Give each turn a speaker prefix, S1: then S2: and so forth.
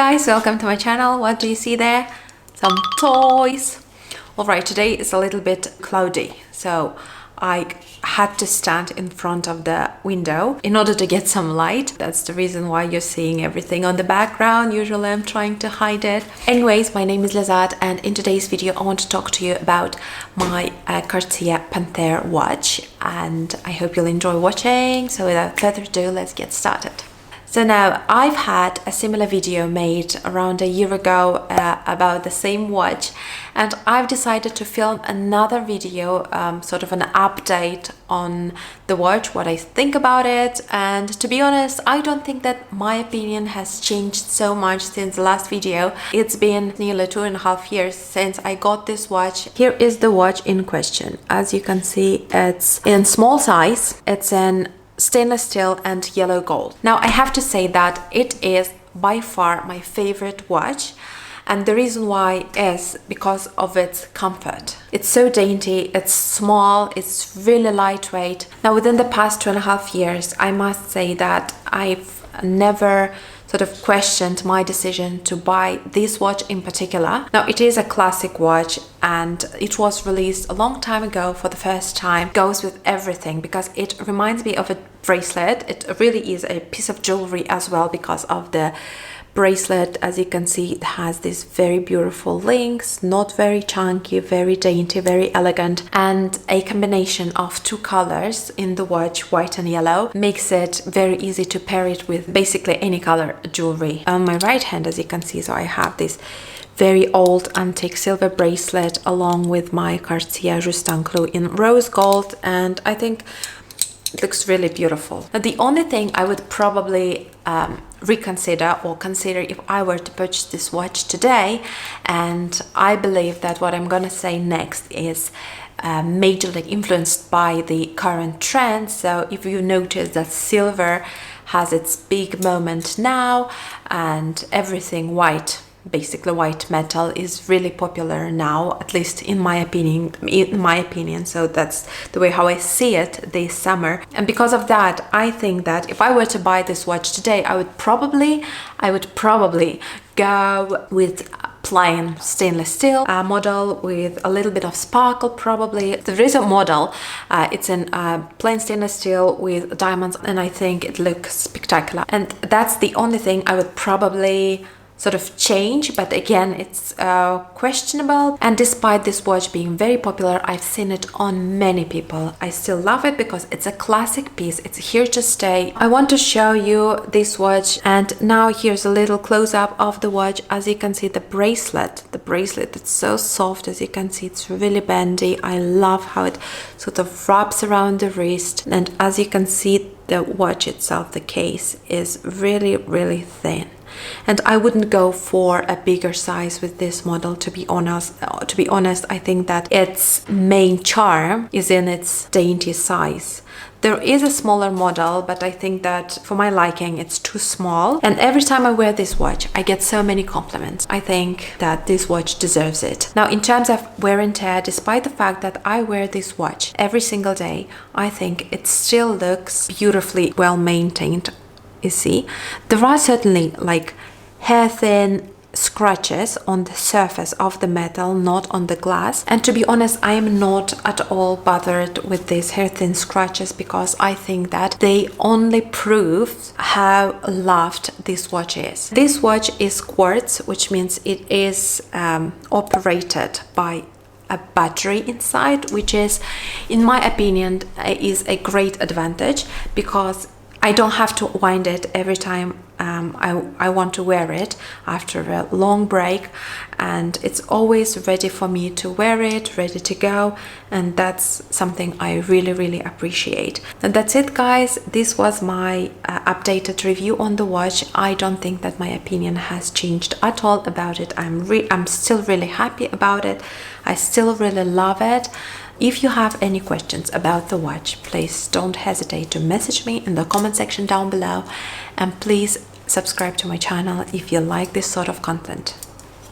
S1: guys, welcome to my channel. What do you see there? Some toys. Alright, today is a little bit cloudy, so I had to stand in front of the window in order to get some light. That's the reason why you're seeing everything on the background. Usually I'm trying to hide it. Anyways, my name is Lazat, and in today's video I want to talk to you about my Cartier PANTHÈRE watch, and I hope you'll enjoy watching. So without further ado, let's get started. So now, I've had a similar video made around a year ago about the same watch, and I've decided to film another video, sort of an update on the watch, what I think about it. And to be honest, I don't think that my opinion has changed so much since the last video. It's been nearly 2.5 years since I got this watch. Here is the watch in question. As you can see, it's in small size. It's in stainless steel and yellow gold. Now I have to say that it is by far my favorite watch, and the reason why is because of its comfort. It's so dainty, it's small, it's really lightweight. Now within the past 2.5 years, I must say that I've never sort of questioned my decision to buy this watch in particular. Now it is a classic watch, and it was released a long time ago for the first time. It goes with everything because it reminds me of a bracelet. It really is a piece of jewelry as well because of the bracelet. As you can see, it has these very beautiful links, not very chunky, very dainty, very elegant, and a combination of two colors in the watch, white and yellow, makes it very easy to pair it with basically any color jewelry. On my right hand, as you can see, so I have this very old antique silver bracelet along with my Cartier Justin Clou in rose gold, and I think it looks really beautiful. Now, the only thing I would probably reconsider or consider if I were to purchase this watch today, and I believe that what I'm gonna say next is majorly influenced by the current trend. So if you notice that silver has its big moment now, and everything white, basically white metal, is really popular now, at least in my opinion. So that's the way how I see it this summer, and because of that, I think that if I were to buy this watch today, I would probably go with plain stainless steel model with a little bit of sparkle. Probably there is a model, it's in plain stainless steel with diamonds, and I think it looks spectacular, and that's the only thing I would probably sort of change. But again, it's questionable, and despite this watch being very popular, I've seen it on many people. I still love it because it's a classic piece. It's here to stay. I want to show you this watch, and now here's a little close-up of the watch. As you can see, the bracelet, it's so soft. As you can see, it's really bendy. I love how it sort of wraps around the wrist, and as you can see, the watch itself, the case, is really thin. And I wouldn't go for a bigger size with this model, to be honest. I think that its main charm is in its dainty size. There is a smaller model, but I think that for my liking, it's too small. And every time I wear this watch, I get so many compliments. I think that this watch deserves it. Now, in terms of wear and tear, despite the fact that I wear this watch every single day, I think it still looks beautifully well maintained. You see, there are certainly like hair-thin scratches on the surface of the metal, not on the glass. And to be honest, I am not at all bothered with these hair-thin scratches because I think that they only prove how loved this watch is. This watch is quartz, which means it is operated by a battery inside, which is, in my opinion, is a great advantage because I don't have to wind it every time I want to wear it after a long break, and it's always ready for me to wear it, ready to go, and that's something I really appreciate. And that's it, guys. This was my updated review on the watch. I don't think that my opinion has changed at all about it. I'm still really happy about it. I still really love it. If you have any questions about the watch, please don't hesitate to message me in the comment section down below, and please subscribe to my channel if you like this sort of content.